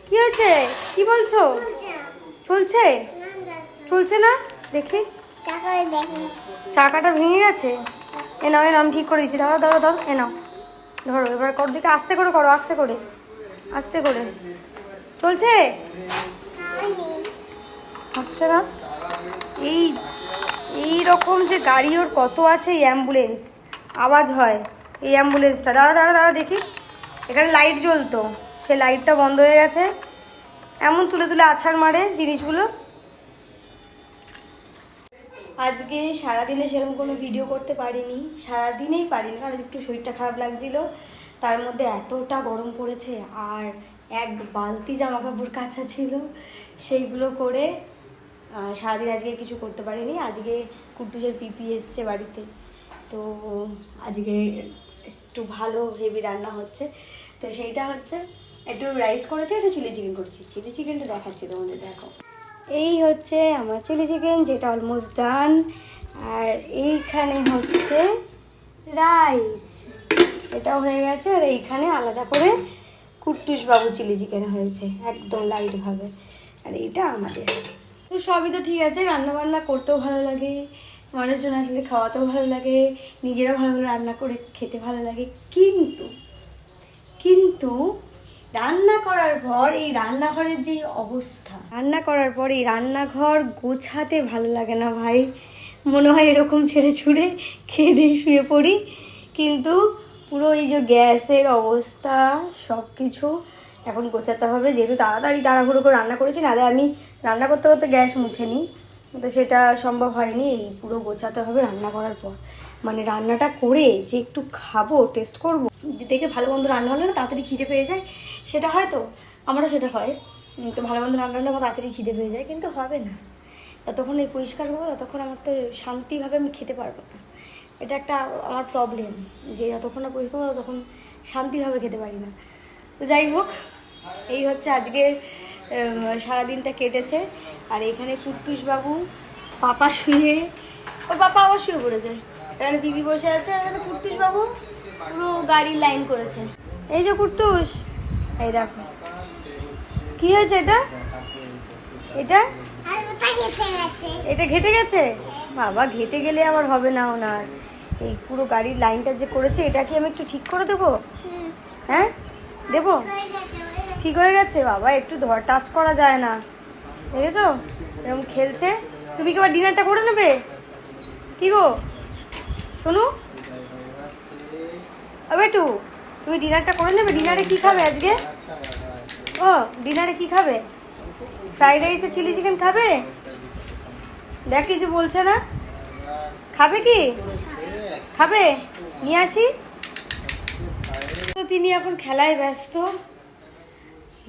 কি হয়েছে? কি বলছো? চলছে? চলছে না দেখি। চাকাটা ভেঙে গেছে। এ নাও আমি ঠিক করে দিচ্ছি। ধরো ধরো ধরো, এ নাও ধরো। এবার করো, দিকে আস্তে করে করো, আস্তে করে আস্তে করে। চলছে? হচ্ছে না। এই এই রকম যে গাড়ি ওর কত আছে, এই অ্যাম্বুলেন্স আওয়াজ হয়। এই অ্যাম্বুলেন্সটা দাঁড়া দাঁড়া দাঁড়া দেখি। এখানে লাইট জ্বলতো, সে লাইটটা বন্ধ হয়ে গেছে। এমন তুলে তুলে আছাড় মারে জিনিসগুলো। আজকে সারাদিনে সেরকম কোনো ভিডিও করতে পারিনি, সারাদিনেই পারিনি, কারণ একটু শরীরটা খারাপ লাগছিল। তার মধ্যে এতটা গরম পড়েছে, আর এক বালতি জামা কাপড় কাচা ছিল, সেইগুলো করে সারাদিন আজকে কিছু করতে পারিনি। আজকে কুট্টুজের পিপি এসছে বাড়িতে, তো আজকে একটু ভালো হেভি রান্না হচ্ছে। তো সেইটা হচ্ছে, একটু রাইস করেছে, একটু চিলি চিকেন করেছি। চিলি চিকেনটা দেখাচ্ছি তোমাদের, দেখো। এই হচ্ছে আমার চিলি চিকেন, যেটা অলমোস্ট ডান। আর এইখানে হচ্ছে রাইস, এটাও হয়ে গেছে। আর এইখানে আলাদা করে কুট্টুস বাবু চিলি চিকেন হয়েছে, একদম লাইটভাবে। আর এইটা আমাদের। তো সবই তো ঠিক আছে, রান্নাবান্না করতেও ভালো লাগে, মানুষজন আসলে খাওয়াতেও ভালো লাগে, নিজেরাও ভালো ভালো রান্না করে খেতে ভালো লাগে। কিন্তু কিন্তু রান্না করার পর এই রান্নাঘরের যে অবস্থা, রান্না করার পর এই রান্নাঘর গোছাতে ভালো লাগে না ভাই। মনে হয় এরকম ছেড়ে ছুড়ে খেয়ে দিয়ে শুয়ে পড়ি। কিন্তু পুরো এই যে গ্যাসের অবস্থা, সব কিছু এখন গোছাতে হবে, যেহেতু তাড়াতাড়ি তাড়াহুড়ো করে রান্না করেছি। নাহলে আমি রান্না করতে করতে গ্যাস মুছে নিই, তো সেটা সম্ভব হয়নি। এই পুরো গোছাতে হবে রান্না করার পর। মানে রান্নাটা করে যে একটু খাবো, টেস্ট করবো, দেখে ভালো মন্দ রান্না হলে না তাড়াতাড়ি খিদে পেয়ে যায়। সেটা হয় তো, আমারও সেটা হয়। তো ভালো মন্দ রান্না হলে আমার তাড়াতাড়ি খিদে পেয়ে যায়, কিন্তু হবে না। যতক্ষণ এই পরিষ্কার করবো ততক্ষণ আমার তো শান্তিভাবে আমি খেতে পারবো না। এটা একটা আমার প্রবলেম, যে যতক্ষণ না পরিষ্কার করবো ততক্ষণ শান্তিভাবে খেতে পারি না। তো যাই হোক, এই হচ্ছে আজকে সারাদিনটা কেটেছে। আর এখানে কুট্টুস বাবু পাপা শুয়ে, ও পাপা আবার শুয়ে পড়েছে। এখানে বিবি বসে আছে, এখানে কুট্টুস বাবু পুরো গাড়ির লাইন করেছে। এই যে কুট্টুস, এই দেখো কি হয়েছে। এটা এটা এটা ঘেটে গেছে। বাবা, ঘেটে গেলে আবার হবে না ওনার। এই পুরো গাড়ির লাইনটা যে করেছে, এটা কি আমি একটু ঠিক করে দেবো? হ্যাঁ দেবো? ঠিক হয়ে গেছে। বাবা, একটু ধর, টাচ করা যায় না, দেখেছো এরকম খেলছে। তুমি কি আবার ডিনারটা করে নেবে? কি গো শোনো, একটু তুমি ডিনারটা করে নেবে? ডিনারে কি খাবে আজকে? ও ডিনারে কি খাবে? ফ্রাইড রাইস আর চিলি চিকেন খাবে? দেখ কিছু বলছে না। খাবে কি? খাবে? নিয়ে আসি। তো তিনি এখন খেলায় ব্যস্ত।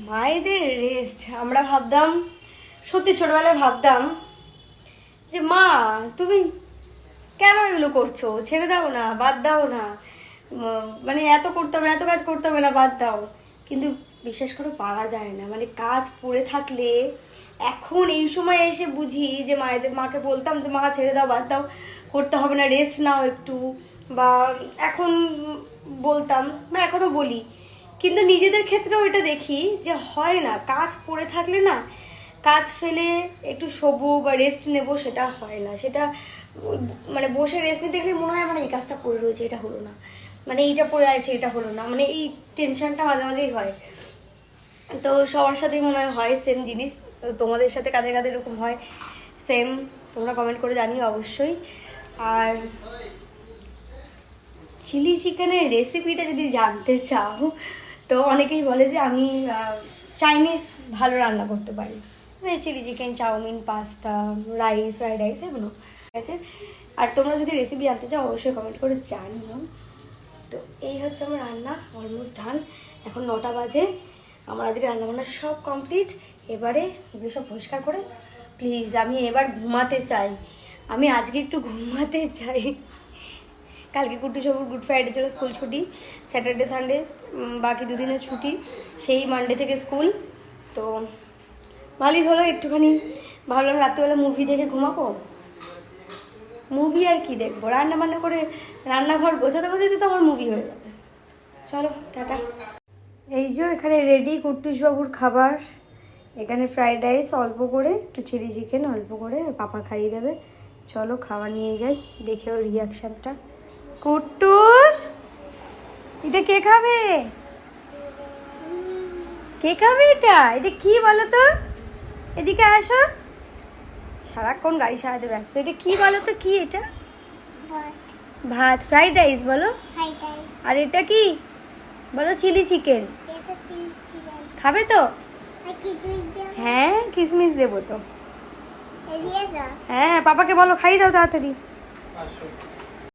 মায়েদের রেস্ট। আমরা ভাবতাম, সত্যি ছোটবেলায় ভাবতাম যে মা তুমি কেন এগুলো করছো, ছেড়ে দাও না, বাদ দাও না, মানে এত করতে হবে না, এত কাজ করতে হবে না, বাদ দাও। কিন্তু বিশ্বাস করে পারা যায় না। মানে কাজ পড়ে থাকলে এখন এই সময় এসে বুঝি যে মাকে বলতাম যে মা ছেড়ে দাও, বাদ দাও, করতে হবে না, রেস্ট নাও একটু। বা এখন বলতাম, বা এখনও বলি, কিন্তু নিজেদের ক্ষেত্রেও এটা দেখি যে হয় না। কাজ পড়ে থাকলে না, কাজ ফেলে একটু শোবো বা রেস্ট নেবো, সেটা হয় না। সেটা মানে বসে রেস্ট নিতে গেলে মনে হয় মানে এই কাজটা পড়ে রয়েছে, এটা হলো না, মানে এইটা পড়ে আছে, এটা হলো না, মানে এই টেনশনটা মাঝে মাঝেই হয়। তো সবার সাথেই মনে হয় সেম জিনিস। তো তোমাদের সাথে কাদের কাদের এরকম হয় সেম, তোমরা কমেন্ট করে জানিও অবশ্যই। আর চিলি চিকেনের রেসিপিটা যদি জানতে চাও, তো অনেকেই বলে যে আমি চাইনিজ ভালো রান্না করতে পারি, মানে chilli chicken, chowmein, pasta, rice, fried rice, এগুলো ঠিক আছে। আর তোমরা যদি রেসিপি জানতে চাও অবশ্যই কমেন্ট করে জানিও। তো এই হচ্ছে আমার রান্না, অলমোস্ট ডান। এখন 9টা বাজে। আমার আজকে রান্নাবান্না সব কমপ্লিট। এবারে এগুলো সব পরিষ্কার করে প্লিজ আমি এবার ঘুমাতে চাই। আমি আজকে একটু ঘুমাতে চাই। কালকে কুট্টু সবুর গুড ফ্রাইডে জন্য স্কুল ছুটি, স্যাটারডে সানডে বাকি দুদিনের ছুটি, সেই মানডে থেকে স্কুল। তো ভালোই হলো, একটুখানি ভাবলাম রাত্রিবেলা মুভি দেখে ঘুমাবো। মুভি আর কি দেখবো, রান্না বান্না করে রান্নাঘর গোছাতে গোছাতে তো আমার মুভি হয়ে যাবে। চলো টাটা। এই যে এখানে রেডি কুট্টুস বাবুর খাবার। এখানে ফ্রাইড রাইস অল্প করে, একটু চিলি চিকেন অল্প করে, আর পাপা খাইয়ে দেবে। চলো খাবার নিয়ে যাই, দেখে ওর রিয়াকশানটা। কুট্টুস, এটা কে খাবে? কে খাবে এটা? এটা কি বলো তো? এদিকে আসো। সারাক্ষণ গাড়ি সারাতে ব্যস্ত। এটা কি বলো তো, কি এটা? ভাত, ফ্রাইড রাইস বলো। আর এটা কি বলো? Chilli chicken. খাবে তো? হ্যাঁ, কিশমিশ দেবো তো। হ্যাঁ, পাপাকে বলো খাইয়ে দাও তাড়াতাড়ি।